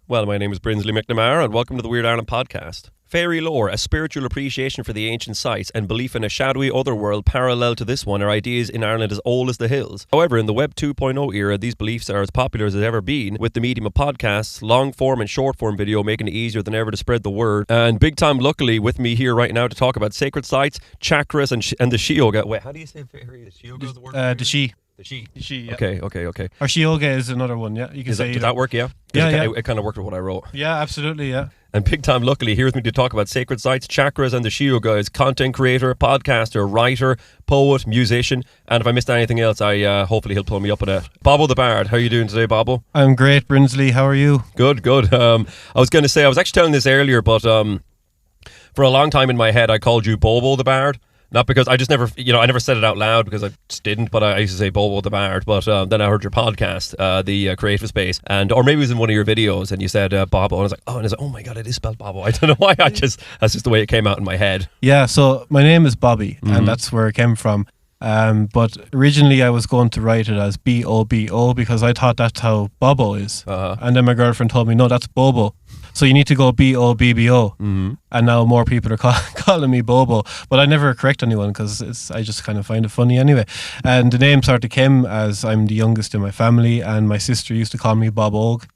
Well, my name is Brinsley McNamara, and welcome to the Weird Ireland podcast. Fairy lore, a spiritual appreciation for the ancient sites, and belief in a shadowy otherworld parallel to this one are ideas in Ireland as old as the hills. However, in the Web 2.0 era, these beliefs are as popular as they've ever been, with the medium of podcasts, long-form and short-form video making it easier than ever to spread the word. And big time, luckily, with me here right now to talk about sacred sites, chakras, and the Shioga. Wait, how do you say fairy? The Shioga is the word? The She. The She. The She, yeah. Okay. Or Shioga is another one, yeah. You can say Does that work, yeah? Yeah. It kind of worked with what I wrote. Yeah, absolutely, yeah. And big time, luckily, here with me to talk about sacred sites, chakras, and the Shioga is content creator, podcaster, writer, poet, musician, and if I missed anything else, hopefully he'll pull me up on it. Bobbo the Bard, how are you doing today, Bobbo? I'm great, Brinsley. How are you? Good. I was going to say, I was actually telling this earlier, but for a long time in my head, I called you Bobbo the Bard. Not because I just never, I never said it out loud because I just didn't, but I used to say Bobbo the Bard. But then I heard your podcast, the Creative Space, or maybe it was in one of your videos, and you said Bobbo, and I was like, oh my God, it is spelled Bobbo. I don't know why. That's just the way it came out in my head. Yeah, so my name is Bobby, and that's where it came from. But originally I was going to write it as B-O-B-O because I thought that's how Bobbo is. And then my girlfriend told me, no, that's Bobo. So you need to go B-O-B-B-O. And now more people are calling me Bobo. But I never correct anyone because I just kind of find it funny anyway. And the name sort of came as I'm the youngest in my family, and my sister used to call me Bob Og,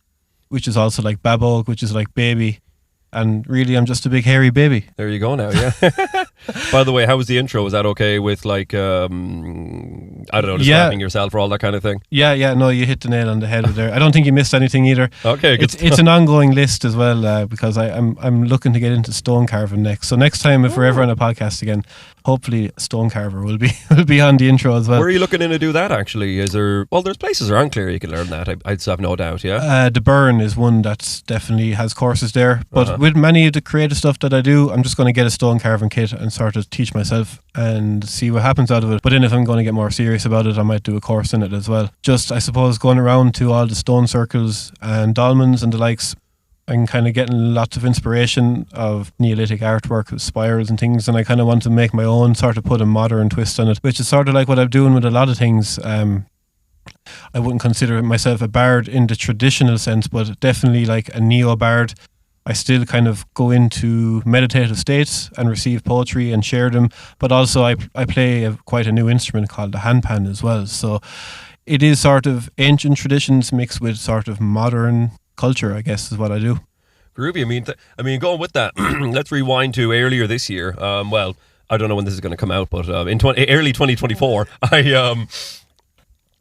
which is also like Babog, which is like baby. And really, I'm just a big hairy baby. There you go now, yeah. By the way, how was the intro? Was that okay with describing yourself or all that kind of thing? Yeah, no, you hit the nail on the head there. I don't think you missed anything either. Okay, good. It's an ongoing list as well because I'm looking to get into stone carving next. So next time, if we're ever on a podcast again, hopefully stone carver will be on the intro as well. Where are you looking in to do that actually? There's places around Clare you can learn that. I'd have no doubt, yeah. The Burn is one that's definitely has courses there, but with many of the creative stuff that I do, I'm just going to get a stone carving kit and sort of teach myself and see what happens out of it. But then if I'm going to get more serious about it, I might do a course in it as well. Just, I suppose, going around to all the stone circles and dolmens and the likes, I'm kind of getting lots of inspiration of Neolithic artwork with spires and things, and I kind of want to make my own, sort of put a modern twist on it, which is sort of like what I'm doing with a lot of things. I wouldn't consider myself a bard in the traditional sense, but definitely like a neo-bard. I still kind of go into meditative states and receive poetry and share them, but also I play quite a new instrument called the handpan as well. So it is sort of ancient traditions mixed with sort of modern culture, I guess, is what I do. Groovy. I mean, going with that, let's rewind to earlier this year. Well, I don't know when this is going to come out, but in early 2024,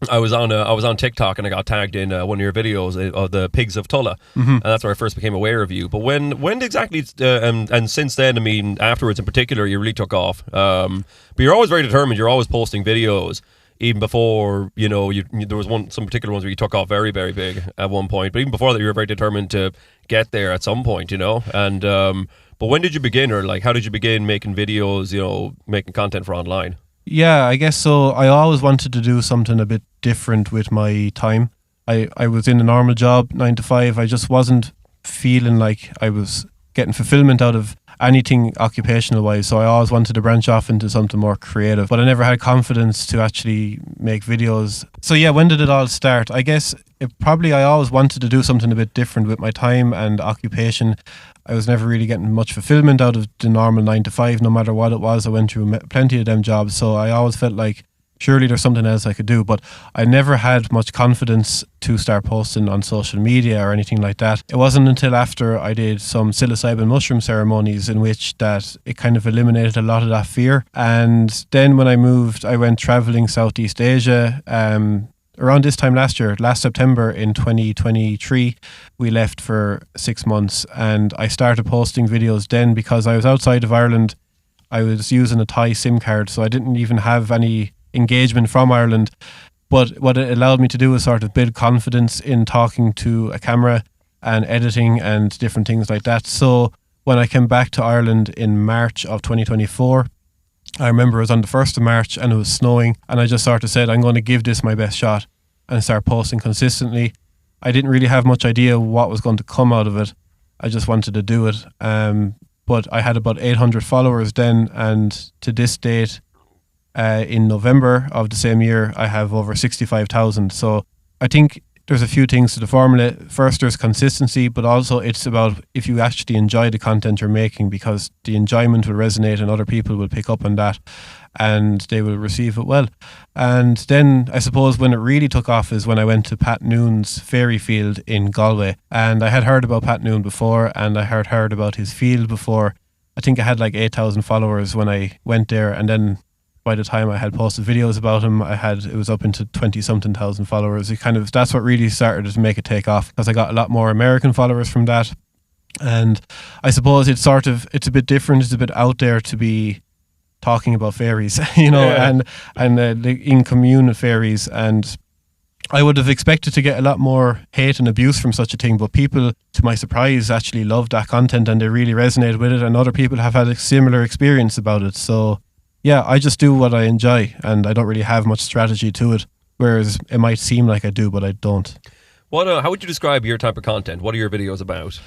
I was on TikTok and I got tagged in one of your videos of the pigs of Tulla, and that's where I first became aware of you. But when exactly, and since then, I mean, afterwards in particular, you really took off. But you're always very determined. You're always posting videos. Even before, there was some particular ones where you took off very, very big at one point. But even before that, you were very determined to get there at some point, And but when did you begin, or like how did you begin making videos, making content for online? Yeah, I guess so. I always wanted to do something a bit different with my time. I was in a normal job, 9 to 5. I just wasn't feeling like I was getting fulfillment out of anything occupational wise, so I always wanted to branch off into something more creative, but I never had confidence to actually make videos. So yeah, when did it all start? I guess I always wanted to do something a bit different with my time and occupation. I was never really getting much fulfillment out of the normal 9 to 5, no matter what it was. I went through plenty of them jobs, so I always felt like surely there's something else I could do, but I never had much confidence to start posting on social media or anything like that. It wasn't until after I did some psilocybin mushroom ceremonies in which that it kind of eliminated a lot of that fear. And then when I moved, I went traveling Southeast Asia. Around this time last September in 2023, we left for 6 months, and I started posting videos then because I was outside of Ireland. I was using a Thai SIM card, so I didn't even have any engagement from Ireland, but what it allowed me to do was sort of build confidence in talking to a camera and editing and different things like that. So when I came back to Ireland in March of 2024, I remember it was on the 1st of March and it was snowing, and I just sort of said, I'm going to give this my best shot and start posting consistently. I didn't really have much idea what was going to come out of it. I just wanted to do it. But I had about 800 followers then, and to this date, in November of the same year, I have over 65,000. So I think there's a few things to the formula. First, there's consistency, but also it's about if you actually enjoy the content you're making, because the enjoyment will resonate and other people will pick up on that and they will receive it well. And then I suppose when it really took off is when I went to Pat Noon's Fairy Field in Galway. And I had heard about Pat Noon before, and I had heard about his field before. I think I had like 8,000 followers when I went there, and then by the time I had posted videos about him, it was up into 20-something thousand followers. That's what really started to make it take off, because I got a lot more American followers from that. And I suppose it's a bit different. It's a bit out there to be talking about fairies, and in commune with fairies. And I would have expected to get a lot more hate and abuse from such a thing, but people, to my surprise, actually loved that content and they really resonated with it, and other people have had a similar experience about it. So yeah, I just do what I enjoy, and I don't really have much strategy to it, whereas it might seem like I do, but I don't. How would you describe your type of content? What are your videos about?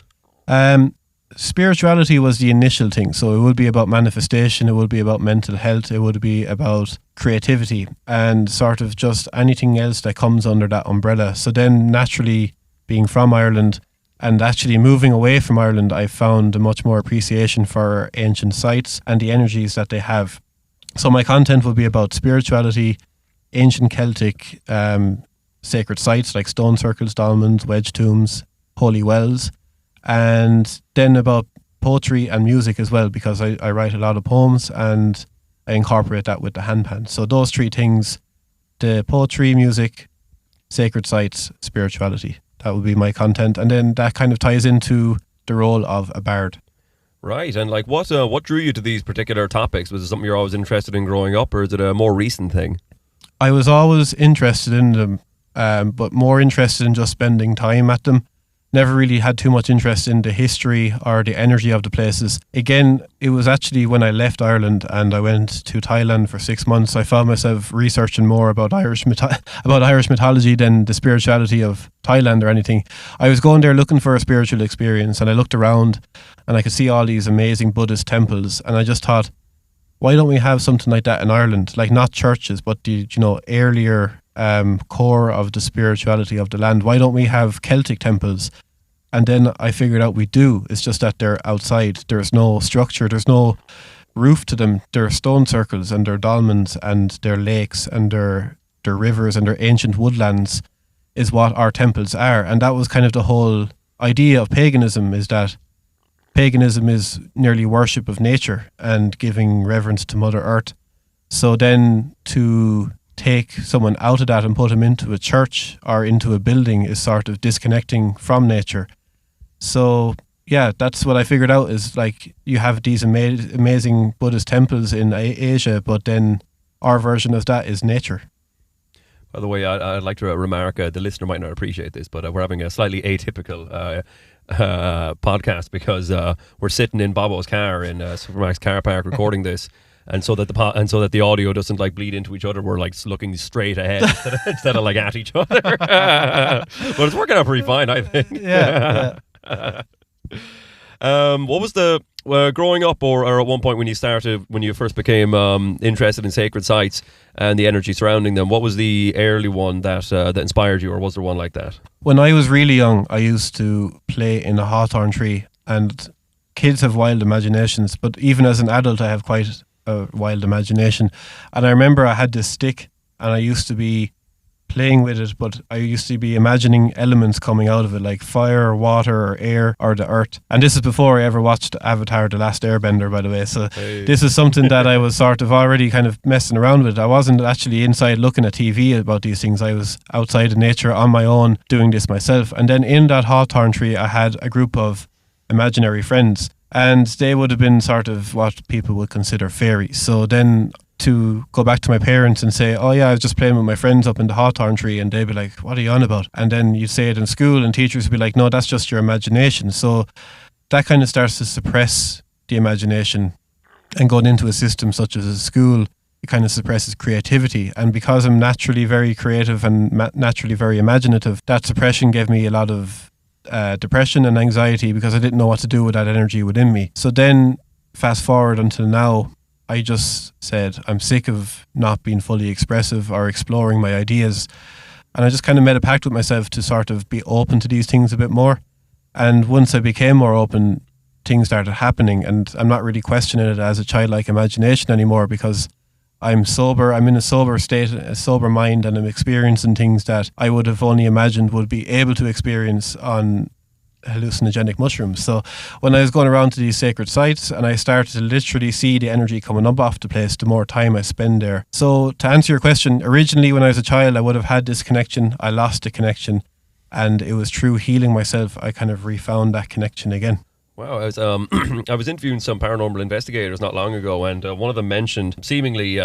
Spirituality was the initial thing, so it would be about manifestation, it would be about mental health, it would be about creativity, and sort of just anything else that comes under that umbrella. So then naturally, being from Ireland and actually moving away from Ireland, I found a much more appreciation for ancient sites and the energies that they have. So my content will be about spirituality, ancient Celtic sacred sites like stone circles, dolmens, wedge tombs, holy wells, and then about poetry and music as well, because I write a lot of poems and I incorporate that with the handpan. So those three things, the poetry, music, sacred sites, spirituality, that would be my content. And then that kind of ties into the role of a bard. Right, and like what drew you to these particular topics? Was it something you're always interested in growing up, or is it a more recent thing? I was always interested in them, but more interested in just spending time at them. Never really had too much interest in the history or the energy of the places. Again, it was actually when I left Ireland and I went to Thailand for 6 months, I found myself researching more about Irish mythology than the spirituality of Thailand or anything. I was going there looking for a spiritual experience, and I looked around and I could see all these amazing Buddhist temples, and I just thought, why don't we have something like that in Ireland? Like, not churches, but the earlier core of the spirituality of the land. Why don't we have Celtic temples? And then I figured out we do. It's just that they're outside. There's no structure. There's no roof to them. They're stone circles, and they're dolmens, and they're lakes, and they're rivers, and they're ancient woodlands is what our temples are. And that was kind of the whole idea of paganism, is that paganism is nearly worship of nature and giving reverence to Mother Earth. So then to take someone out of that and put him into a church or into a building is sort of disconnecting from nature. So yeah, that's what I figured out, is like you have these amazing Buddhist temples in Asia, but then our version of that is nature. By the way, I'd like to remark, the listener might not appreciate this, but we're having a slightly atypical podcast, because we're sitting in Bobbo's car in Supermacs carpark recording this. And so that the audio doesn't like bleed into each other, we're like looking straight ahead instead of like at each other. But it's working out pretty fine, I think. Yeah. What was the growing up, or at one point when you first became interested in sacred sites and the energy surrounding them? What was the early one that inspired you, or was there one like that? When I was really young, I used to play in a hawthorn tree, and kids have wild imaginations, but even as an adult, I have quite a wild imagination. And I remember I had this stick, and I used to be playing with it, but I used to be imagining elements coming out of it, like fire, water, or air, or the earth. And this is before I ever watched Avatar: The Last Airbender, by the way. So This is something that I was sort of already kind of messing around with. I wasn't actually inside looking at TV about these things. I was outside in nature on my own doing this myself. And then in that hawthorn tree, I had a group of imaginary friends, and they would have been sort of what people would consider fairies. So then to go back to my parents and say, oh yeah, I was just playing with my friends up in the hawthorn tree, and they'd be like, what are you on about? And then you'd say it in school, and teachers would be like, no, that's just your imagination. So that kind of starts to suppress the imagination, and going into a system such as a school, it kind of suppresses creativity. And because I'm naturally very creative and naturally very imaginative, that suppression gave me a lot of depression and anxiety, because I didn't know what to do with that energy within me. So then fast forward until now, I just said I'm sick of not being fully expressive or exploring my ideas. And I just kind of made a pact with myself to sort of be open to these things a bit more. And once I became more open, things started happening, and I'm not really questioning it as a childlike imagination anymore, because I'm sober, I'm in a sober state, a sober mind, and I'm experiencing things that I would have only imagined would be able to experience on hallucinogenic mushrooms. So when I was going around to these sacred sites and I started to literally see the energy coming up off the place, the more time I spend there. So to answer your question, originally when I was a child I would have had this connection, I lost the connection, and it was through healing myself I kind of refound that connection again. Wow, I was I was interviewing some paranormal investigators not long ago, and one of them mentioned seemingly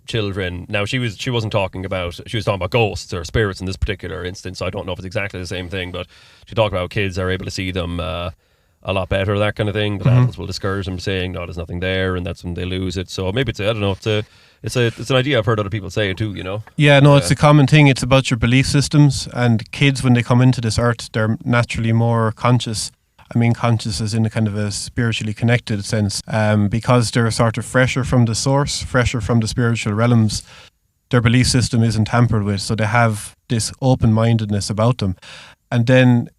children. Now she wasn't talking about, she was talking about ghosts or spirits in this particular instance. So I don't know if it's exactly the same thing, but she talked about kids are able to see them a lot better, that kind of thing. But adults will discourage them, saying no, there's nothing there, and that's when they lose it. So maybe it's I don't know. It's an idea I've heard other people say it too. You know. Yeah, no, it's a common thing. It's about your belief systems, and kids when they come into this earth, they're naturally more conscious. I mean conscious as in a kind of a spiritually connected sense, because they're sort of fresher from the source, fresher from the spiritual realms. Their belief system isn't tampered with, so they have this open-mindedness about them. And then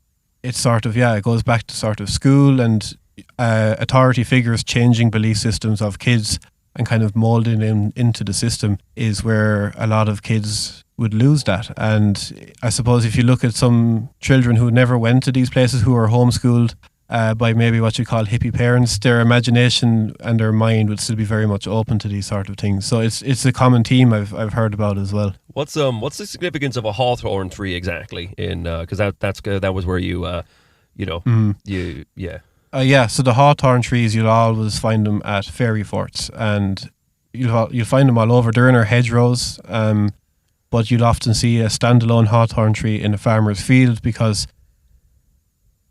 it's sort of, it goes back to sort of school and authority figures changing belief systems of kids and kind of molding them into the system is where a lot of kids would lose that. And I suppose if you look at some children who never went to these places, who are homeschooled by maybe what you call hippie parents, their imagination and their mind would still be very much open to these sort of things. So it's a common theme I've heard about as well. What's the significance of a hawthorn tree exactly? In because that was where you so the hawthorn trees, you'll always find them at fairy forts, and you'll find them all over. They're in our hedgerows, but you'll often see a standalone hawthorn tree in a farmer's field because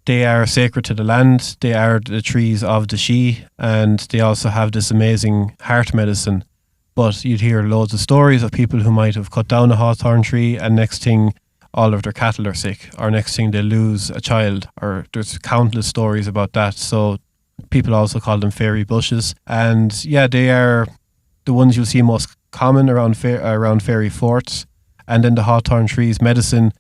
they are sacred to the land. They are the trees of the She, and they also have this amazing heart medicine. But you'd hear loads of stories of people who might have cut down a hawthorn tree, and next thing all of their cattle are sick, or next thing they lose a child, or there's countless stories about that. So people also call them fairy bushes, and they are the ones you'll see most common around fairy forts. And then the hawthorn tree's medicine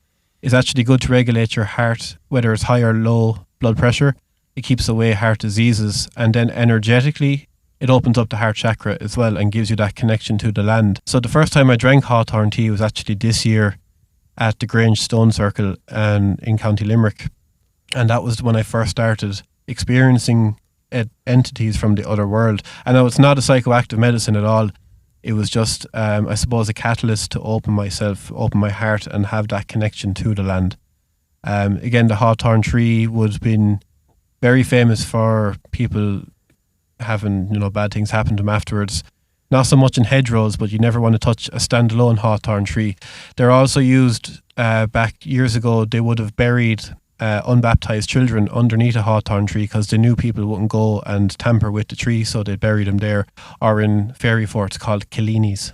is actually good to regulate your heart, whether it's high or low blood pressure. It keeps away heart diseases, and then energetically it opens up the heart chakra as well and gives you that connection to the land. So the first time I drank hawthorn tea was actually this year at the Grange Stone Circle in County Limerick, and that was when I first started experiencing entities from the other world. I know it's not a psychoactive medicine at all. It was just, I suppose, a catalyst to open my heart and have that connection to the land. Again, the hawthorn tree would have been very famous for people having, bad things happen to them afterwards. Not so much in hedgerows, but you never want to touch a standalone hawthorn tree. They're also used, back years ago, they would have buried unbaptized children underneath a hawthorn tree because they knew people wouldn't go and tamper with the tree, so they buried them there, or in fairy forts called Killinis.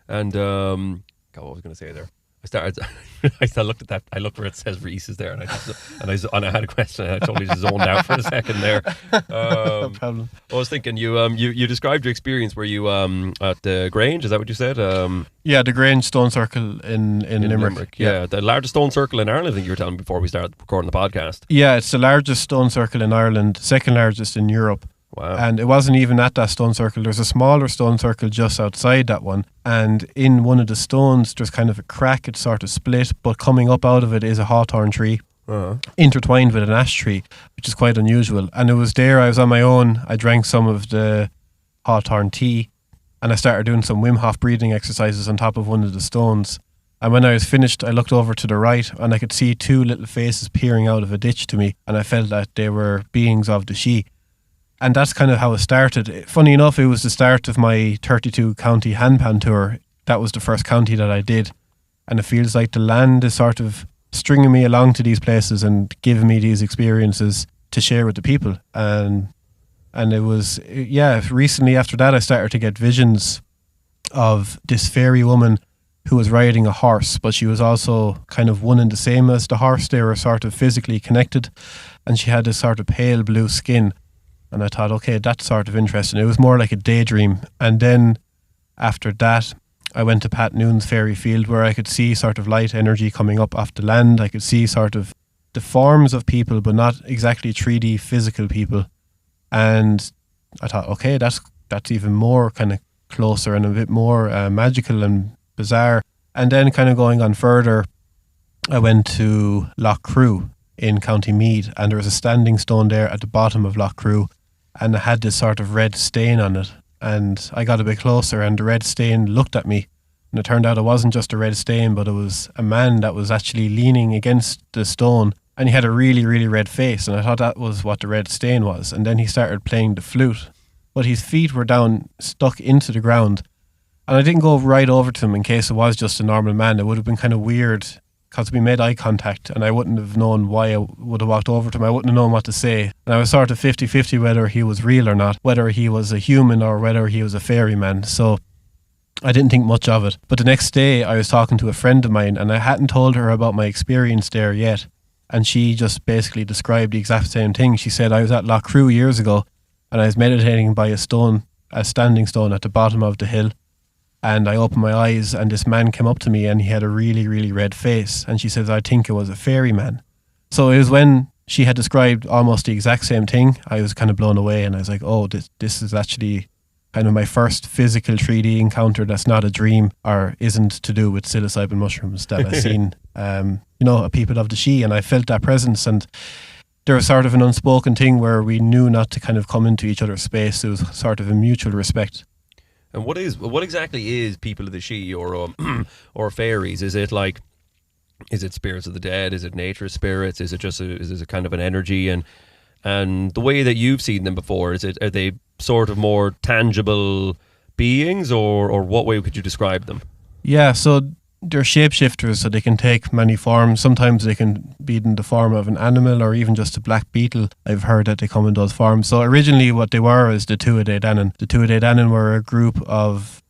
And God, what was I going to say there? I looked at that. I looked where it says Reese's there, and I had a question. And I totally just zoned out for a second there. No problem. I was thinking you described your experience. Were you at the Grange? Is that what you said? The Grange Stone Circle in Limerick. Yeah, the largest stone circle in Ireland. I think you were telling me before we started recording the podcast. Yeah, it's the largest stone circle in Ireland, second largest in Europe. Wow. And it wasn't even at that stone circle. There's a smaller stone circle just outside that one. And in one of the stones, there's kind of a crack. It's sort of split, but coming up out of it is a hawthorn tree, intertwined with an ash tree, which is quite unusual. And it was there, I was on my own. I drank some of the hawthorn tea, and I started doing some Wim Hof breathing exercises on top of one of the stones. And when I was finished, I looked over to the right, and I could see two little faces peering out of a ditch to me. And I felt that they were beings of the She. And that's kind of how it started. Funny enough, it was the start of my 32 county handpan tour. That was the first county that I did. And it feels like the land is sort of stringing me along to these places and giving me these experiences to share with the people. And it was, recently after that, I started to get visions of this fairy woman who was riding a horse, but she was also kind of one and the same as the horse. They were sort of physically connected, and she had this sort of pale blue skin. And I thought, okay, that's sort of interesting. It was more like a daydream. And then after that, I went to Pat Noon's fairy field where I could see sort of light energy coming up off the land. I could see sort of the forms of people, but not exactly 3D physical people. And I thought, okay, that's even more kind of closer and a bit more magical and bizarre. And then kind of going on further, I went to Lough Crew in County Meath, and there was a standing stone there at the bottom of Lough Crew, and it had this sort of red stain on it. And I got a bit closer, and the red stain looked at me, and it turned out it wasn't just a red stain, but it was a man that was actually leaning against the stone, and he had a really, really red face, and I thought that was what the red stain was. And then he started playing the flute, but his feet were down, stuck into the ground, and I didn't go right over to him in case it was just a normal man. It would have been kind of weird, because we made eye contact and I wouldn't have known why I would have walked over to him. I wouldn't have known what to say. And I was sort of 50-50 whether he was real or not, whether he was a human or whether he was a fairy man. So I didn't think much of it. But the next day I was talking to a friend of mine, and I hadn't told her about my experience there yet. And she just basically described the exact same thing. She said, I was at Lough Crew years ago and I was meditating by a standing stone at the bottom of the hill. And I opened my eyes and this man came up to me and he had a really, really red face. And she says, I think it was a fairy man. So it was when she had described almost the exact same thing, I was kind of blown away, and I was like, oh, this is actually kind of my first physical 3D encounter that's not a dream or isn't to do with psilocybin mushrooms that I've seen, a people of the She. And I felt that presence, and there was sort of an unspoken thing where we knew not to kind of come into each other's space. It was sort of a mutual respect. And what exactly is people of the She or fairies? Is it spirits of the dead? Is it nature spirits? Is it just is it kind of an energy? And the way that you've seen them before, are they sort of more tangible beings, or what way could you describe them? Yeah, so they're shapeshifters, so they can take many forms. Sometimes they can be in the form of an animal or even just a black beetle. I've heard that they come in those forms. So originally what they were is the Tuatha Danann. The Tuatha Danann were a group of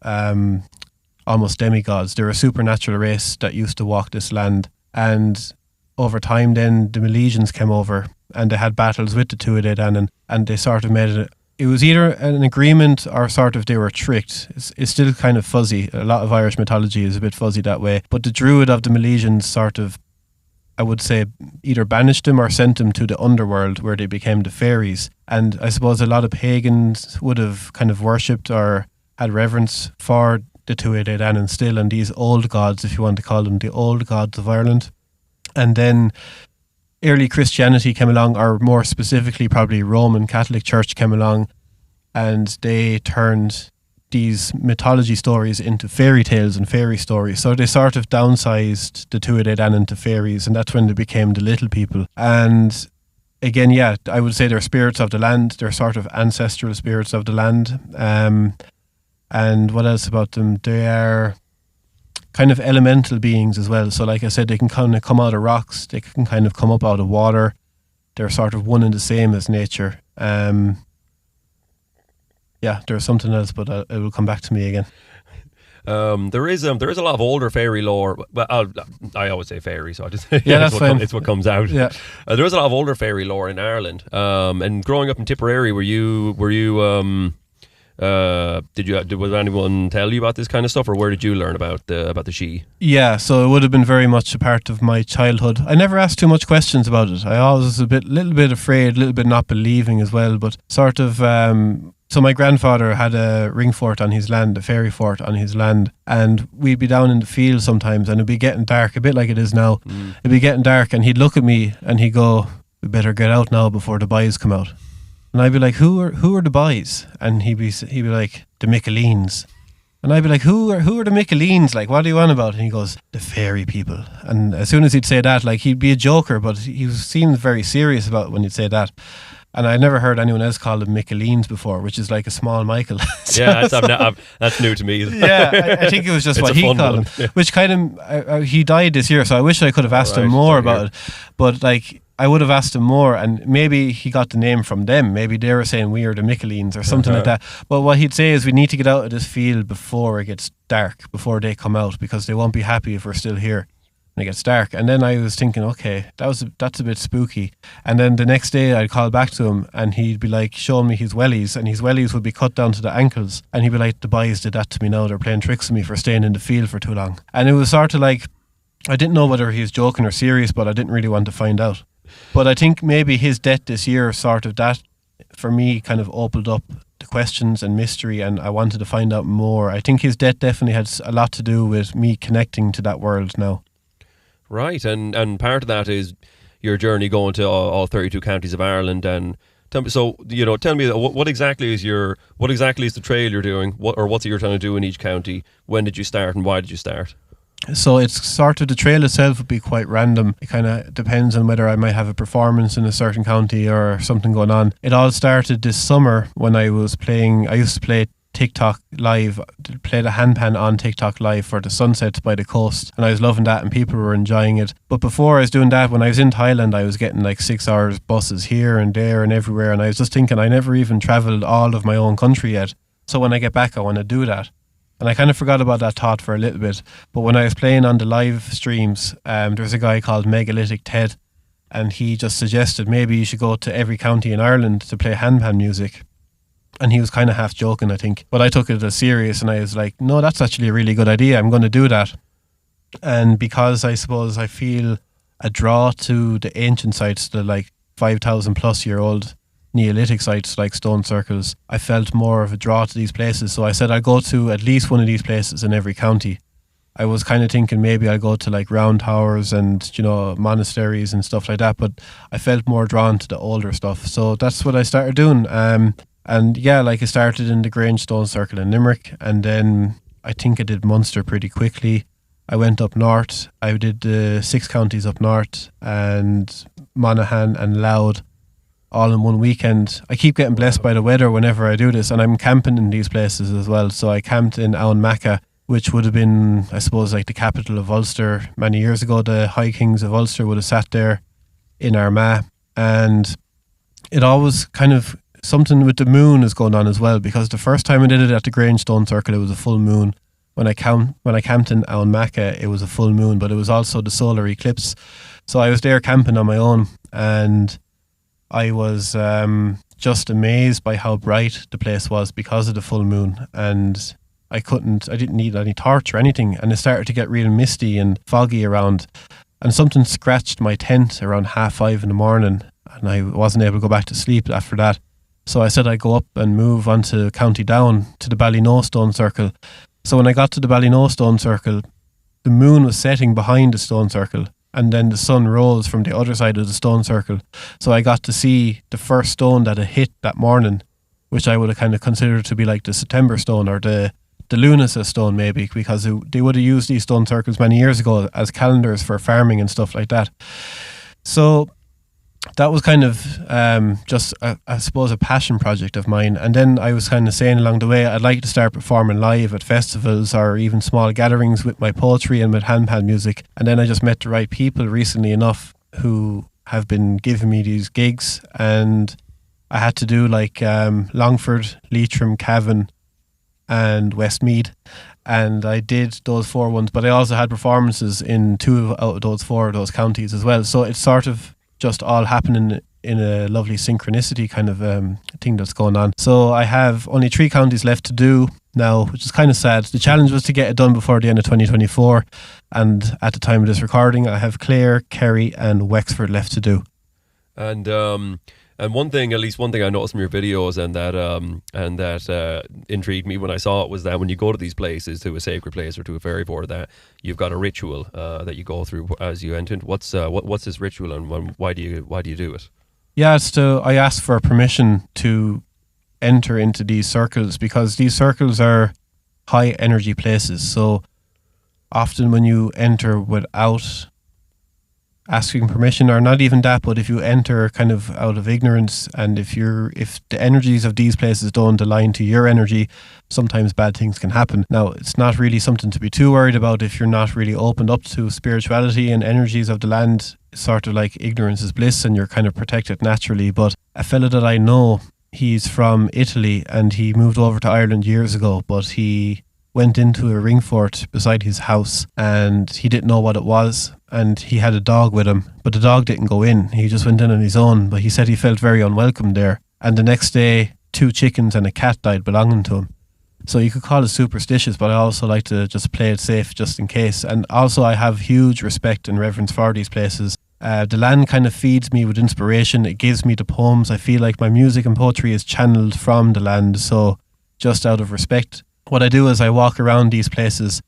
almost demigods. They're a supernatural race that used to walk this land. And over time then the Milesians came over and they had battles with the Tuatha Danann, and they sort of made it was either an agreement or sort of they were tricked. It's still kind of fuzzy. A lot of Irish mythology is a bit fuzzy that way. But the druid of the Milesians sort of, I would say, either banished them or sent them to the underworld where they became the fairies. And I suppose a lot of pagans would have kind of worshipped or had reverence for the Tuatha Danann still, and these old gods, if you want to call them, the old gods of Ireland. And then early Christianity came along, or more specifically probably Roman Catholic Church came along, and they turned these mythology stories into fairy tales and fairy stories. So they sort of downsized the Tuatha Danann to fairies, and that's when they became the little people. And again, yeah, I would say they're spirits of the land. They're sort of ancestral spirits of the land. And what else about them? They are kind of elemental beings as well. So like I said, they can kind of come out of rocks. They can kind of come up out of water. They're sort of one and the same as nature. Yeah, there's something else, but it will come back to me again. There is a lot of older fairy lore. Well, I always say fairy, so I just that's fine. It's what comes out. Yeah, there is a lot of older fairy lore in Ireland. And growing up in Tipperary, were you was anyone tell you about this kind of stuff, or where did you learn about the She? Yeah, so it would have been very much a part of my childhood. I never asked too much questions about it. I always was little bit afraid, a little bit not believing as well, but sort of. So my grandfather had a ring fort on his land, a fairy fort on his land, and we'd be down in the field sometimes, and it'd be getting dark, a bit like it is now. It'd be getting dark, and he'd look at me and he'd go, "We better get out now before the boys come out." And I'd be like, who are the boys? And he'd be like, the Mickeleens. And I'd be like, who are the Mickeleens? Like, what are you on about? And he goes, the fairy people. And as soon as he'd say that, like, he'd be a joker, but he seemed very serious about it when he'd say that. And I never heard anyone else call them Mickeleens before, which is like a small Michael. Yeah, that's new to me. Yeah, I think it was just what he called him. Yeah. Which kind of, he died this year, so I wish I could have asked him more about it. But like, I would have asked him more, and maybe he got the name from them. Maybe they were saying we are the Mickeleens or something like that. But what he'd say is we need to get out of this field before it gets dark, before they come out, because they won't be happy if we're still here. when it gets dark. And then I was thinking, okay, that's a bit spooky. And then the next day I'd call back to him and he'd be like showing me his wellies, and his wellies would be cut down to the ankles, and he'd be like, the boys did that to me now, they're playing tricks on me for staying in the field for too long. And it was sort of like, I didn't know whether he was joking or serious, but I didn't really want to find out. But I think maybe his death this year sort of, that for me kind of opened up the questions and mystery, and I wanted to find out more. I think his death definitely had a lot to do with me connecting to that world now. Right, and part of that is your journey going to all 32 counties of Ireland. And tell me what exactly is the trail you're doing, what's it you're trying to do in each county? When did you start and why did you start? So it's sort of, the trail itself would be quite random. It kind of depends on whether I might have a performance in a certain county or something going on. It all started this summer when I used to play TikTok live, play the handpan on TikTok live for the sunsets by the coast, and I was loving that and people were enjoying it. But before I was doing that, when I was in Thailand, I was getting like 6 hours buses here and there and everywhere, and I was just thinking, I never even travelled all of my own country yet, so when I get back I want to do that. And I kind of forgot about that thought for a little bit. But when I was playing on the live streams, there was a guy called Megalithic Ted, and he just suggested maybe you should go to every county in Ireland to play handpan music. And he was kind of half joking, I think. But I took it as serious, and I was like, no, that's actually a really good idea. I'm going to do that. And because I suppose I feel a draw to the ancient sites, the like 5,000 plus year old Neolithic sites like stone circles, I felt more of a draw to these places. So I said I'd go to at least one of these places in every county. I was kind of thinking maybe I'd go to like round towers and, monasteries and stuff like that, but I felt more drawn to the older stuff. So that's what I started doing. And yeah, like I started in the Grange Stone Circle in Limerick, and then I think I did Munster pretty quickly. I went up north. I did the 6 counties up north and Monaghan and Louth all in one weekend. I keep getting blessed by the weather whenever I do this, and I'm camping in these places as well. So I camped in Owenmacka, which would have been, I suppose, like the capital of Ulster many years ago. The High Kings of Ulster would have sat there in Armagh, and it always kind of something with the moon is going on as well, because the first time I did it at the Grange Stone Circle, it was a full moon. When I camped in Owenmacka, it was a full moon, but it was also the solar eclipse. So I was there camping on my own, and I was just amazed by how bright the place was because of the full moon, and I didn't need any torch or anything, and it started to get real misty and foggy around, and something scratched my tent around 5:30 in the morning, and I wasn't able to go back to sleep after that. So I said I'd go up and move on to County Down to the Ballyknoe Stone Circle. So when I got to the Ballyknoe Stone Circle, the moon was setting behind the stone circle, and then the sun rose from the other side of the stone circle. So I got to see the first stone that had hit that morning, which I would have kind of considered to be like the September stone or the Lunasa stone maybe, because they would have used these stone circles many years ago as calendars for farming and stuff like that. So that was kind of just, I suppose, a passion project of mine. And then I was kind of saying along the way, I'd like to start performing live at festivals or even small gatherings with my poetry and with handpan music. And then I just met the right people recently enough who have been giving me these gigs. And I had to do like Longford, Leitrim, Cavan and Westmeath. And I did those 4 ones, but I also had performances in 2 out of those 4 of those counties as well. So it's sort of just all happening in a lovely synchronicity kind of thing that's going on. So I have only 3 counties left to do now, which is kind of sad. The challenge was to get it done before the end of 2024, and at the time of this recording I have Clare, Kerry and Wexford left to do. And one thing I noticed from your videos and that intrigued me when I saw it was that when you go to these places, to a sacred place or to a fairy board, that you've got a ritual that you go through as you enter. What's this ritual, and why do you do it? Yeah, I ask for permission to enter into these circles, because these circles are high energy places. So often when you enter without asking permission, or not even that, but if you enter kind of out of ignorance, and if the energies of these places don't align to your energy, sometimes bad things can happen. Now, it's not really something to be too worried about if you're not really opened up to spirituality and energies of the land. It's sort of like ignorance is bliss, and you're kind of protected naturally. But a fella that I know, he's from Italy and he moved over to Ireland years ago, but he went into a ring fort beside his house and he didn't know what it was, and he had a dog with him, but the dog didn't go in. He just went in on his own, but he said he felt very unwelcome there. And the next day, 2 chickens and a cat died belonging to him. So you could call it superstitious, but I also like to just play it safe just in case. And also I have huge respect and reverence for these places. The land kind of feeds me with inspiration. It gives me the poems. I feel like my music and poetry is channeled from the land. So just out of respect, what I do is I walk around these places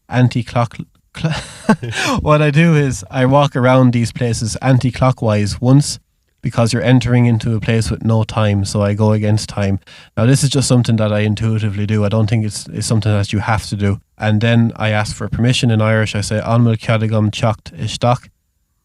what I do is I walk around these places anti-clockwise once, because you're entering into a place with no time, so I go against time. Now this is just something that I intuitively do. I don't think it's something that you have to do. And then I ask for permission in Irish. I say Anmil Cadagum Chocht Ishtak,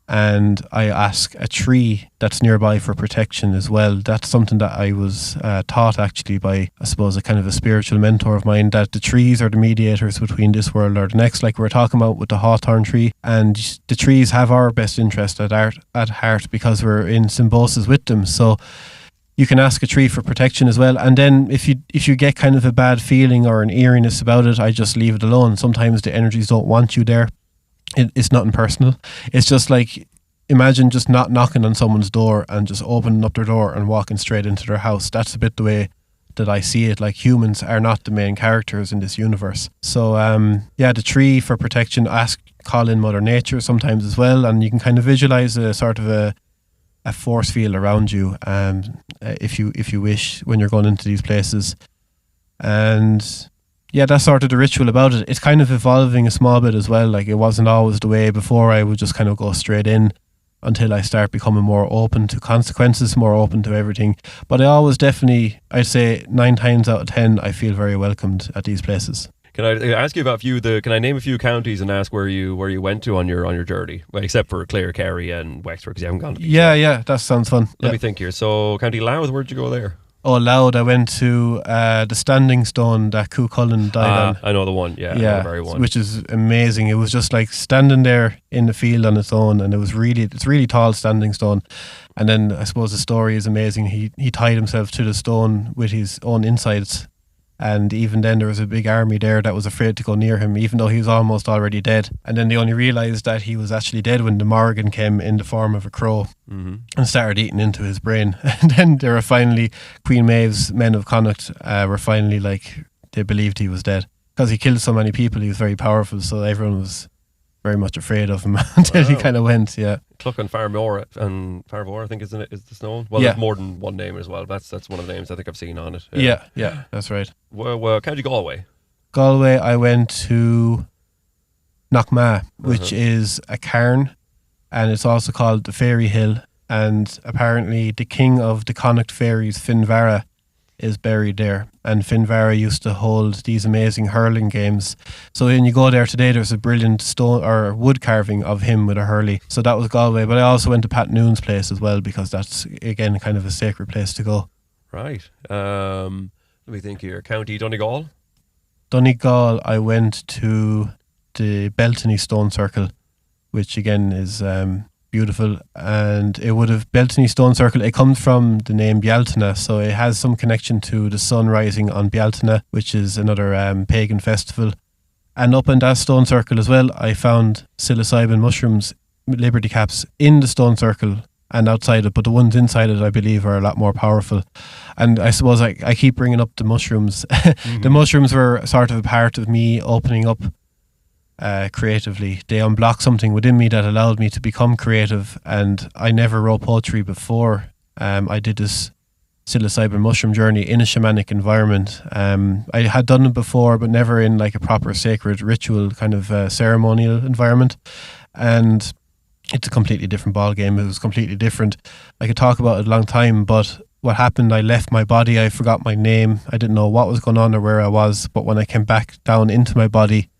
and I ask a tree that's nearby for protection as well. That's something that I was taught actually by, I suppose, a kind of a spiritual mentor of mine, that the trees are the mediators between this world or the next, like we were talking about with the hawthorn tree. And the trees have our best interest at heart because we're in symbiosis with them. So you can ask a tree for protection as well. And then if you get kind of a bad feeling or an eeriness about it, I just leave it alone. Sometimes the energies don't want you there. It's nothing personal. It's just like, imagine just not knocking on someone's door and just opening up their door and walking straight into their house. That's a bit the way that I see it. Like, humans are not the main characters in this universe. So the tree for protection. Call in Mother Nature sometimes as well, and you can kind of visualize a sort of a force field around you, if you wish, when you're going into these places. And yeah, that's sort of the ritual about it. It's kind of evolving a small bit as well. Like, it wasn't always the way before. I would just kind of go straight in until I start becoming more open to consequences, more open to everything. But I always definitely, I'd say 9 times out of 10, I feel very welcomed at these places. Can I ask you about can I name a few counties and ask where you went to on your journey? Well, except for Clare, Kerry and Wexford, because you haven't gone to Yeah, that sounds fun. Let me think here. So County Louth, where'd you go there? Oh, Louth, I went to the standing stone that Cú Chulainn died on. I know the one, yeah, I know the very one. Which is amazing. It was just like standing there in the field on its own, and it's really tall standing stone. And then I suppose the story is amazing. He tied himself to the stone with his own insides, and even then there was a big army there that was afraid to go near him, even though he was almost already dead. And then they only realised that he was actually dead when the Morrigan came in the form of a crow and started eating into his brain. And then they were finally, Queen Maeve's men of Connacht were finally like, they believed he was dead because he killed so many people. He was very powerful, so everyone was very much afraid of him until he kind of went. Cluck and Farmore I think is the stone. Well, there's more than one name as well. That's one of the names I think I've seen on it. Yeah, that's right. Well, County Galway. Galway, I went to Knockma, which is a cairn, and it's also called the Fairy Hill. And apparently the king of the Connacht fairies, Finvara, is buried there. And Finvara used to hold these amazing hurling games. So when you go there today, there's a brilliant stone or wood carving of him with a hurley. So that was Galway. But I also went to Pat Noon's place as well, because that's, again, kind of a sacred place to go. Right. Let me think here. County Donegal? Donegal, I went to the Beltany Stone Circle, which again is beautiful. And it would have, Beltany Stone Circle, it comes from the name Bealtaine, so it has some connection to the sun rising on Bealtaine, which is another pagan festival. And up in that stone circle as well, I found psilocybin mushrooms, liberty caps, in the stone circle and outside it, but the ones inside it I believe are a lot more powerful. And I suppose I keep bringing up the mushrooms. The mushrooms were sort of a part of me opening up creatively. They unblocked something within me that allowed me to become creative, and I never wrote poetry before. I did this psilocybin mushroom journey in a shamanic environment. I had done it before, but never in like a proper sacred ritual kind of ceremonial environment, and it's a completely different ball game. It was completely different. I could talk about it a long time, but what happened, I left my body, I forgot my name, I didn't know what was going on or where I was, but when I came back down into my body,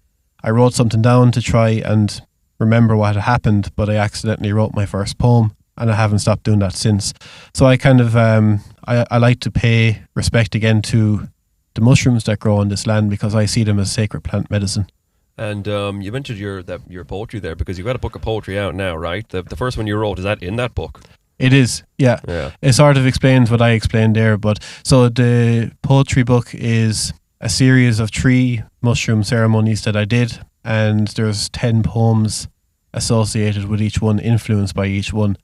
I wrote something down to try and remember what had happened, but I accidentally wrote my first poem, and I haven't stopped doing that since. So I kind of, I like to pay respect again to the mushrooms that grow on this land, because I see them as sacred plant medicine. And you mentioned your poetry there, because you've got a book of poetry out now, right? The first one you wrote, is that in that book? It is, yeah. It sort of explains what I explained there. But so the poetry book is a series of 3 mushroom ceremonies that I did, and there's 10 poems associated with each one, influenced by each one.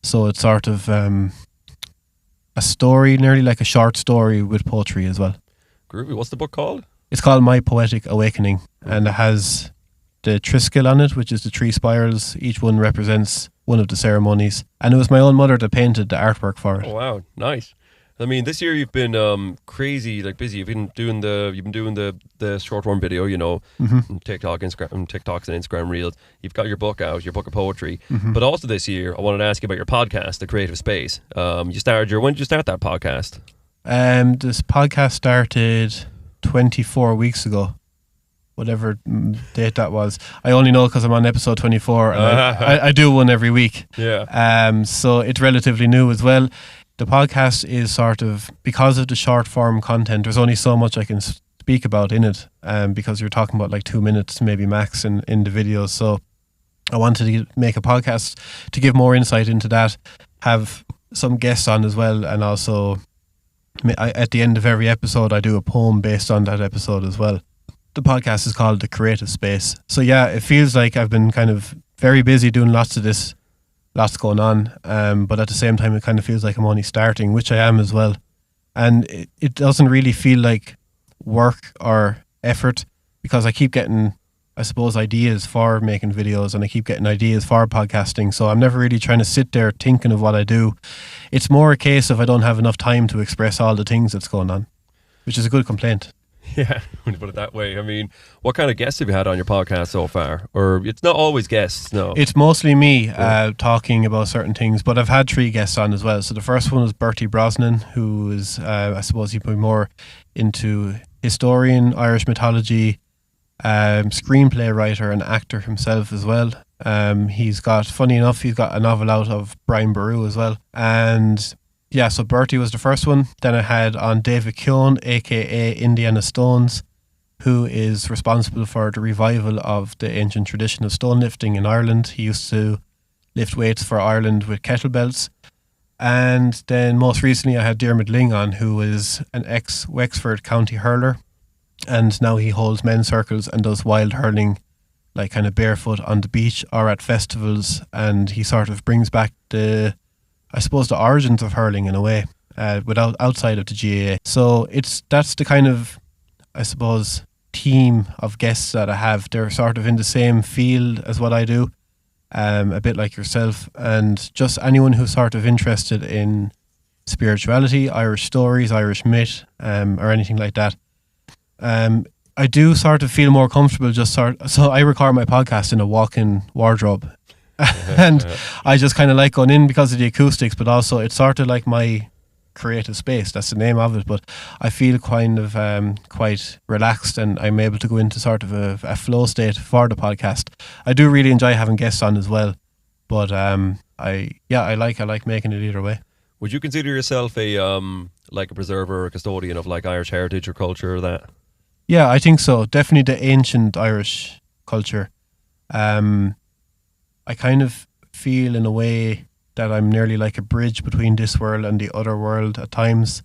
So it's sort of a story, nearly like a short story with poetry as well. Groovy. What's the book called? It's called My Poetic Awakening, and it has the Triskel on it, which is the 3 spirals. Each one represents one of the ceremonies. And it was my own mother that painted the artwork for it. Oh wow, nice. I mean, this year you've been crazy, like busy. You've been doing the short form video, you know, TikTok, Instagram, TikToks and Instagram reels. You've got your book out, your book of poetry. But also this year, I wanted to ask you about your podcast, The Creative Space. When did you start that podcast? This podcast started 24 weeks ago. Whatever date that was. I only know because I'm on episode 24 and I do one every week. Yeah. So it's relatively new as well. The podcast is sort of, because of the short form content, there's only so much I can speak about in it, because you're talking about like 2 minutes maybe max in the videos. So I wanted to make a podcast to give more insight into that, have some guests on as well, and also at the end of every episode I do a poem based on that episode as well. The podcast is called The Creative Space. So yeah, it feels like I've been kind of very busy doing lots of this, lots going on, but at the same time it kind of feels like I'm only starting, which I am as well. And it doesn't really feel like work or effort, because I keep getting, I suppose, ideas for making videos, and I keep getting ideas for podcasting. So I'm never really trying to sit there thinking of what I do. It's more a case of I don't have enough time to express all the things that's going on, which is a good complaint. Yeah, when you put it that way. I mean, what kind of guests have you had on your podcast so far? Or it's not always guests, no? It's mostly me talking about certain things, but I've had 3 guests on as well. So the first one was Bertie Brosnan, who is, I suppose he'd be more into historian, Irish mythology, screenplay writer and actor himself as well. He's got a novel out of Brian Boru as well. And yeah, so Bertie was the first one. Then I had on David Keown, aka Indiana Stones, who is responsible for the revival of the ancient tradition of stone lifting in Ireland. He used to lift weights for Ireland with kettlebells. And then most recently I had Diarmuid Ling on, who is an ex-Wexford county hurler. And now he holds men's circles and does wild hurling, like kind of barefoot on the beach or at festivals. And he sort of brings back the origins of hurling in a way, outside of the GAA. So that's the kind of, I suppose, team of guests that I have. They're sort of in the same field as what I do, a bit like yourself, and just anyone who's sort of interested in spirituality, Irish stories, Irish myth, or anything like that. I do sort of feel more comfortable so I record my podcast in a walk-in wardrobe. And I just kind of like going in because of the acoustics, but also it's sort of like my creative space. That's the name of it. But I feel kind of quite relaxed, and I'm able to go into sort of a flow state for the podcast. I do really enjoy having guests on as well, but I like making it either way. Would you consider yourself a preserver or a custodian of like Irish heritage or culture or that? Yeah, I think so. Definitely the ancient Irish culture. I kind of feel in a way that I'm nearly like a bridge between this world and the other world at times.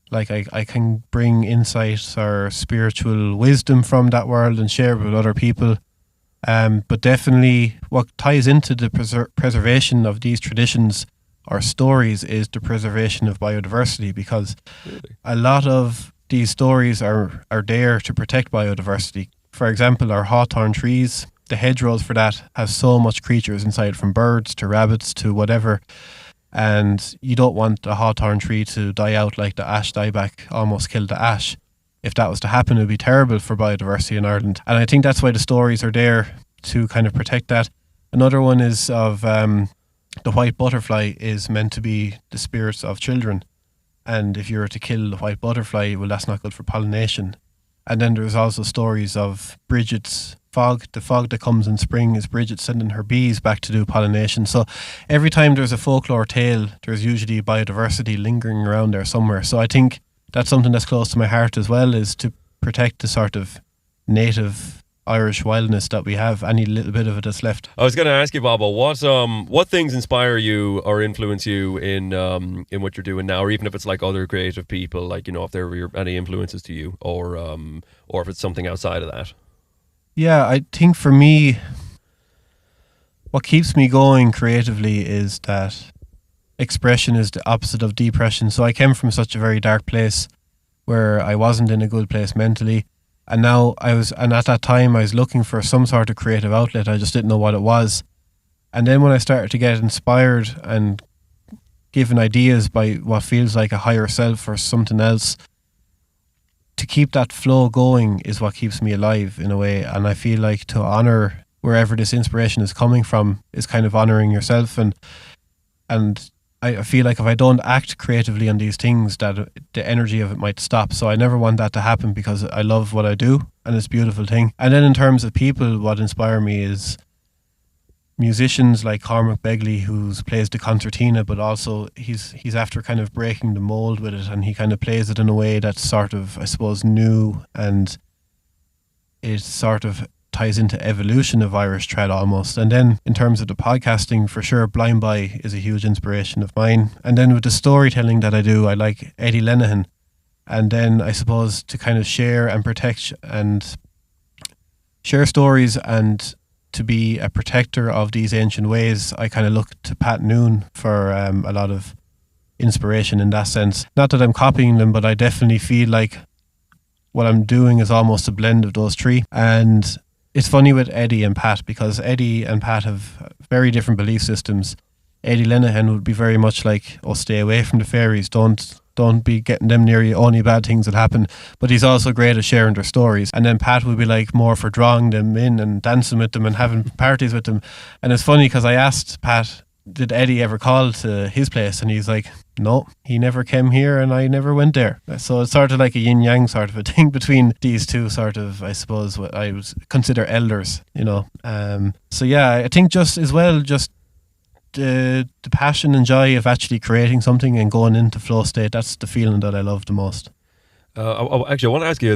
Like I can bring insights or spiritual wisdom from that world and share it with other people. But definitely what ties into the preservation of these traditions or stories is the preservation of biodiversity, because a lot of these stories are there to protect biodiversity. For example, our hawthorn trees, the hedgerows for that have so much creatures inside, from birds to rabbits to whatever, and you don't want a hawthorn tree to die out like the ash dieback almost killed the ash. If that was to happen, it would be terrible for biodiversity in Ireland, and I think that's why the stories are there, to kind of protect that. Another one is of the white butterfly is meant to be the spirits of children, and if you were to kill the white butterfly, well, that's not good for pollination. And then there's also stories of Bridget's fog. The fog that comes in spring is Bridget sending her bees back to do pollination. So every time there's a folklore tale, there's usually biodiversity lingering around there somewhere. So I think that's something that's close to my heart as well, is to protect the sort of native Irish wildness that we have, any little bit of it that's left. I was going to ask you, Bobbo, what things inspire you or influence you in what you're doing now, or even if it's like other creative people, like, you know, if there were any influences to you, or if it's something outside of that. Yeah, I think for me, what keeps me going creatively is that expression is the opposite of depression. So I came from such a very dark place where I wasn't in a good place mentally. And and at that time I was looking for some sort of creative outlet. I just didn't know what it was. And then when I started to get inspired and given ideas by what feels like a higher self or something else, to keep that flow going is what keeps me alive in a way. And I feel like to honor wherever this inspiration is coming from is kind of honoring yourself. And I feel like if I don't act creatively on these things, that the energy of it might stop. So I never want that to happen because I love what I do and it's a beautiful thing. And then in terms of people, what inspire me is musicians like Cormac Begley, who plays the concertina, but also he's after kind of breaking the mold with it, and he kind of plays it in a way that's sort of, I suppose, new, and it sort of ties into evolution of Irish trad almost. And then in terms of the podcasting, for sure, Blind By is a huge inspiration of mine. And then with the storytelling that I do, I like Eddie Lenihan. And then I suppose to kind of share and protect and share stories and to be a protector of these ancient ways, I kind of look to Pat Noon for a lot of inspiration in that sense. Not that I'm copying them, but I definitely feel like what I'm doing is almost a blend of those three. And it's funny with Eddie and Pat, because Eddie and Pat have very different belief systems. Eddie Lenihan would be very much like, oh, stay away from the fairies, don't be getting them near you, only bad things will happen. But he's also great at sharing their stories. And then Pat would be like more for drawing them in and dancing with them and having parties with them. And it's funny because I asked Pat, did Eddie ever call to his place? And he's like, no, he never came here and I never went there. So it's sort of like a yin-yang sort of a thing between these two sort of, I suppose, what I would consider elders, you know. So yeah, I think just as well, just the passion and joy of actually creating something and going into flow state, that's the feeling that I love the most. Actually, I want to ask you,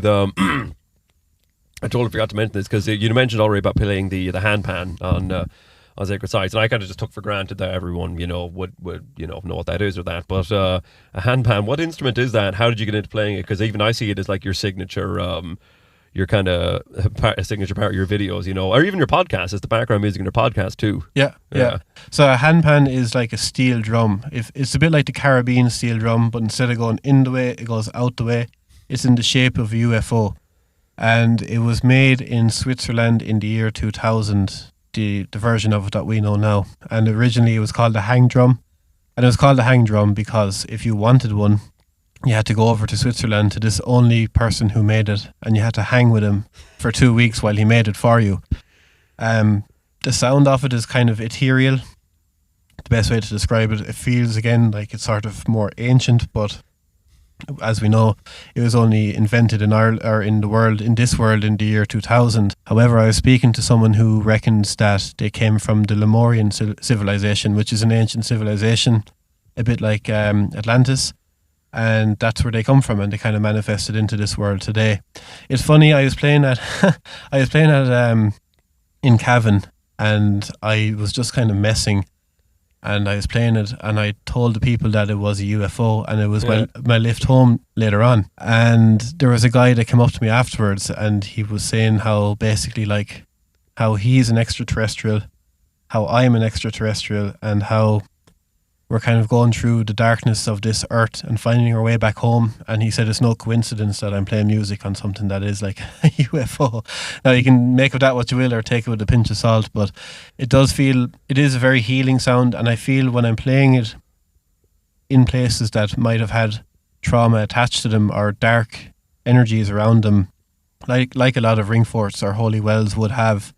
I totally forgot to mention this because you mentioned already about playing the handpan on Sacred Sites, and I kind of just took for granted that everyone, would know what that is or that. But a handpan, what instrument is that? How did you get into playing it? Because even I see it as like your signature, your kind of signature part of your videos, or even your podcast. It's the background music in your podcast too. Yeah. So a handpan is like a steel drum. It's a bit like the Caribbean steel drum, but instead of going in the way, it goes out the way. It's in the shape of a UFO, and it was made in Switzerland in the year 2000. The version of it that we know now. And originally it was called the hang drum. And it was called the hang drum because if you wanted one, you had to go over to Switzerland to this only person who made it, and you had to hang with him for 2 weeks while he made it for you. The sound of it is kind of ethereal. The best way to describe it, it feels again like it's sort of more ancient, but as we know, it was only invented in Ireland, or in this world in the year 2000. However, I was speaking to someone who reckons that they came from the Lemurian civilization, which is an ancient civilization, a bit like Atlantis, and that's where they come from, and they kind of manifested into this world today. It's funny, I was playing at in Cavan, and I was just kind of messing. And I was playing it, and I told the people that it was a UFO, and it was my lift home later on. And there was a guy that came up to me afterwards, and he was saying how basically like how he's an extraterrestrial, how I'm an extraterrestrial, and how we're kind of going through the darkness of this earth and finding our way back home. And he said it's no coincidence that I'm playing music on something that is like a UFO. Now you can make of that what you will or take it with a pinch of salt, but it is a very healing sound. And I feel when I'm playing it in places that might have had trauma attached to them or dark energies around them, like a lot of ring forts or holy wells would have,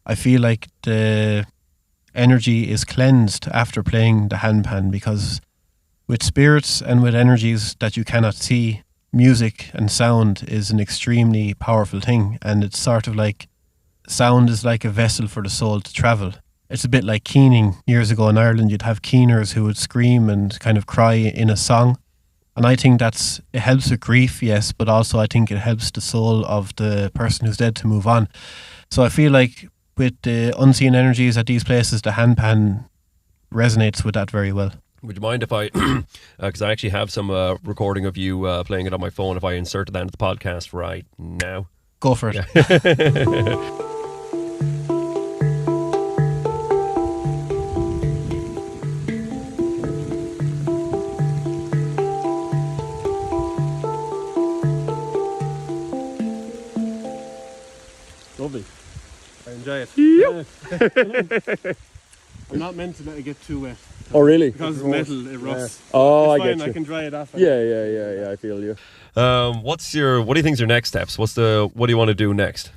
I feel like the energy is cleansed after playing the handpan, because with spirits and with energies that you cannot see, music and sound is an extremely powerful thing. And it's sort of like sound is like a vessel for the soul to travel. It's a bit like keening. Years ago in Ireland, you'd have keeners who would scream and kind of cry in a song. And I think it helps with grief, yes, but also I think it helps the soul of the person who's dead to move on. So I feel like with the unseen energies at these places, the handpan resonates with that very well. Would you mind if I, because I actually have some recording of you playing it on my phone, if I inserted that into the podcast right now? Go for it. Yeah. enjoy it. I'm not meant to let it get too wet. Oh, really? Because it's metal, it rusts. Oh, it's I fine, get you. I can dry it off. Yeah, I feel you. What do you think is your next steps? What do you want to do next?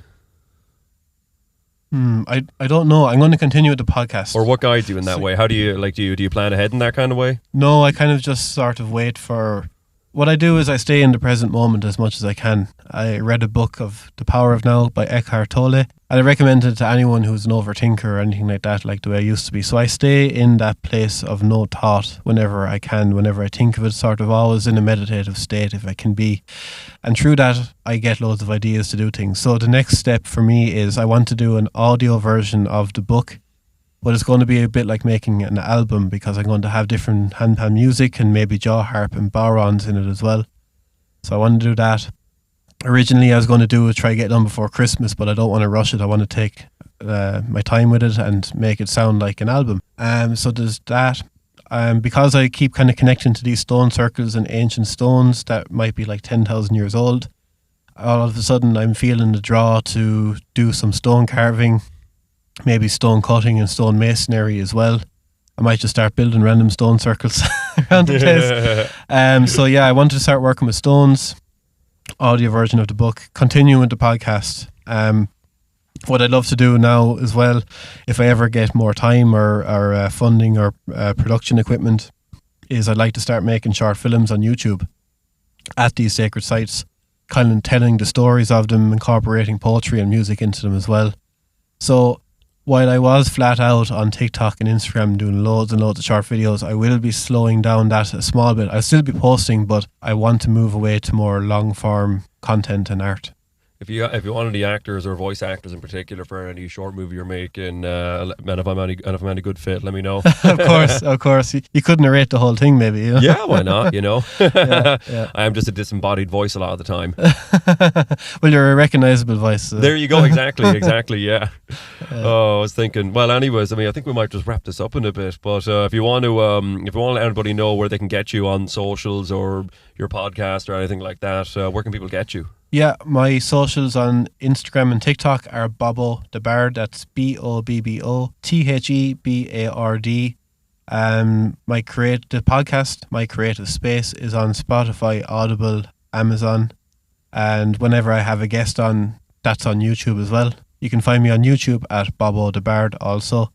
I don't know. I'm going to continue with the podcast. Or what guides you in that way? How do you do you plan ahead in that kind of way? No, I kind of just sort of wait for... What I do is I stay in the present moment as much as I can. I read a book of The Power of Now by Eckhart Tolle, and I recommend it to anyone who's an overthinker or anything like that, like the way I used to be. So I stay in that place of no thought whenever I can, whenever I think of it, sort of always in a meditative state if I can be. And through that, I get loads of ideas to do things. So the next step for me is I want to do an audio version of the book, but it's going to be a bit like making an album because I'm going to have different handpan music and maybe jaw harp and barons in it as well. So I want to do that. Originally I was going to try get it done before Christmas, but I don't want to rush it. I want to take my time with it and make it sound like an album. So there's that. Because I keep kind of connecting to these stone circles and ancient stones that might be like 10,000 years old, all of a sudden I'm feeling the draw to do some stone carving, maybe stone cutting and stone masonry as well. I might just start building random stone circles around the place. So yeah, I wanted to start working with stones, audio version of the book, continuing with the podcast. What I'd love to do now as well, if I ever get more time or funding or production equipment, is I'd like to start making short films on YouTube at these sacred sites, kind of telling the stories of them, incorporating poetry and music into them as well. So while I was flat out on TikTok and Instagram doing loads and loads of short videos, I will be slowing down that a small bit. I'll still be posting, but I want to move away to more long form content and art. If you want any actors or voice actors in particular for any short movie you're making, and if I'm any good fit, let me know. Of course. You could narrate the whole thing, maybe. You know? Yeah, why not? Yeah. I am just a disembodied voice a lot of the time. Well, you're a recognizable voice. So. There you go. Exactly. Yeah. Oh, I was thinking. Well, anyways, I think we might just wrap this up in a bit. But if you want to let everybody know where they can get you on socials or your podcast or anything like that, where can people get you? Yeah, my socials on Instagram and TikTok are Bobbo the Bard. That's BOBBO THEBARD. The podcast, My Creative Space, is on Spotify, Audible, Amazon, and whenever I have a guest on, that's on YouTube as well. You can find me on YouTube at Bobbo the Bard also.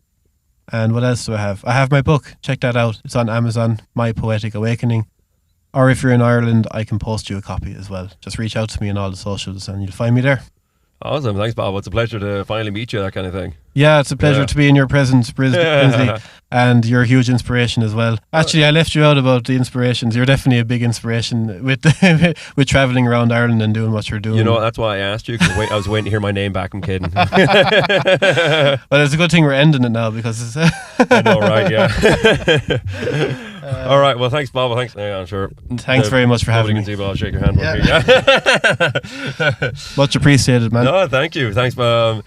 And what else do I have? I have my book. Check that out. It's on Amazon, My Poetic Awakening. Or if you're in Ireland, I can post you a copy as well. Just reach out to me on all the socials and you'll find me there. Awesome. Thanks, Bob. It's a pleasure to finally meet you, that kind of thing. Yeah, it's a pleasure to be in your presence, Brinsley. And you're a huge inspiration as well. Actually, I left you out about the inspirations. You're definitely a big inspiration with with travelling around Ireland and doing what you're doing. You know, that's why I asked you, because I was waiting to hear my name back. I'm kidding. Well, it's a good thing we're ending it now because it's... I know, right? Yeah. All right. Well, thanks, Bob. Thanks. Yeah, I'm sure. Thanks very much for having me. Can see, but I'll shake your hand. Yeah. Much appreciated, man. No, thank you. Thanks, Bob,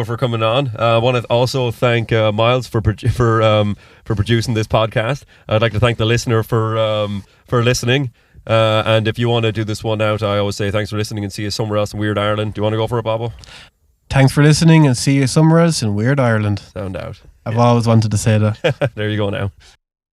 for coming on. I want to also thank Miles for producing this podcast. I'd like to thank the listener for listening. And if you want to do this one out, I always say thanks for listening and see you somewhere else in Weird Ireland. Do you want to go for it, Bobbo? Thanks for listening and see you somewhere else in Weird Ireland. Sound out. I've always wanted to say that. There you go now.